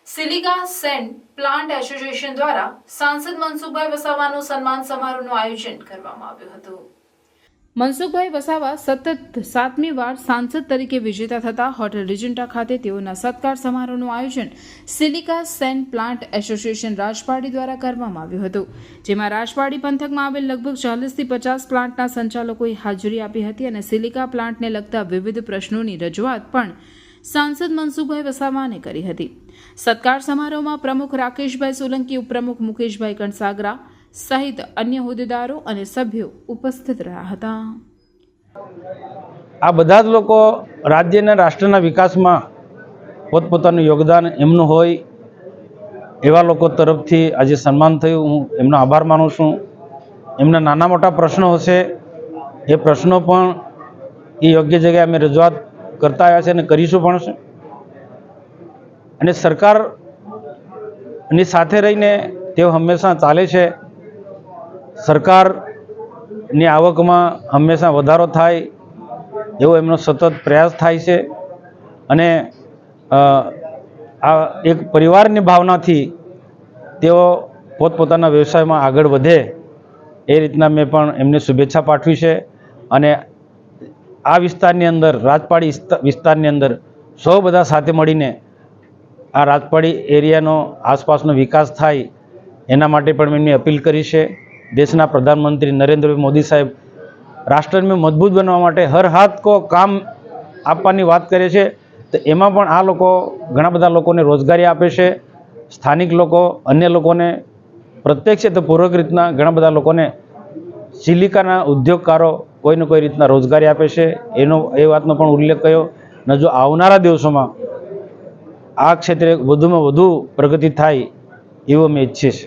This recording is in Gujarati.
સિલિકા સેન્ડ પ્લાન્ટ એસોસિએશન દ્વારા સાંસદ મનસુખભાઈ વસાવાનું સન્માન સમારોહનું આયોજન કરવામાં આવ્યું હતું। મનસુખભાઈ વસાવા સતત 7મી વાર સાંસદ તરીકે વિજેતા થતા હોટેલ રિજન્ટા ખાતે તેઓના સત્કાર સમારોહનું આયોજન silica send plant association Rajpardi દ્વારા કરવામાં આવ્યું હતું, જેમાં રાજપારડી પંથકમાં આવેલ લગભગ 40થી 50 પ્લાન્ટના સંચાલકોએ હાજરી આપી હતી અને સિલિકા પ્લાન્ટને લગતા વિવિધ પ્રશ્નોની રજૂઆત પણ સાંસદ મનસુખભાઈ વસાવાને કરી હતી। સત્કાર સમારોહમાં પ્રમુખ રાકેશભાઈ સોલંકી, ઉપપ્રમુખ મુકેશભાઈ કણસાગરા સહિત અન્ય હોદ્દેદારો અને સભ્યો ઉપસ્થિત રહ્યા હતા। આ બધા જ લોકો રાજ્યના રાષ્ટ્રના વિકાસમાં પોતપોતાનું યોગદાન એમનું હોય એવા લોકો તરફથી આજે સન્માન થયું। હું એમનો આભાર માનું છું। એમના નાના મોટા પ્રશ્નો હશે એ પ્રશ્નો પણ એ યોગ્ય જગ્યાએ અમે રજૂઆત કરતા આવ્યા છે અને કરીશું પણ છે। અને સરકારની સાથે રહીને તેઓ હંમેશા ચાલે છે। સરકારની આવકમાં હંમેશા વધારો થાય એવો એમનો સતત પ્રયાસ થાય છે અને આ એક પરિવારની ભાવનાથી તેઓ પોતપોતાના વ્યવસાયમાં આગળ વધે એ રીતના મેં પણ એમને શુભેચ્છા પાઠવી છે। અને આ વિસ્તારની અંદર, રાજપારડી વિસ્તારની અંદર સૌ બધા સાથે મળીને આ રાજપારડી એરિયાનો આસપાસનો વિકાસ થાય એના માટે પણ મેં એમની અપીલ કરી છે। દેશના પ્રધાનમંત્રી નરેન્દ્રભાઈ મોદી સાહેબ રાષ્ટ્રને મજબૂત બનાવવા માટે હર હાથ કો કામ આપવાની વાત કરે છે, તો એમાં પણ આ લોકો ઘણા બધા લોકોને રોજગારી આપે છે। સ્થાનિક લોકો, અન્ય લોકોને પ્રત્યક્ષ તો પૂરક રીતના ઘણા બધા લોકોને સિલિકાના ઉદ્યોગકારો કોઈને કોઈ રીતના રોજગારી આપે છે। એ વાતનો પણ ઉલ્લેખ કર્યો અને જો આવનારા દિવસોમાં આ ક્ષેત્રે વધુમાં વધુ પ્રગતિ થાય એવો મેં ઈચ્છીશ।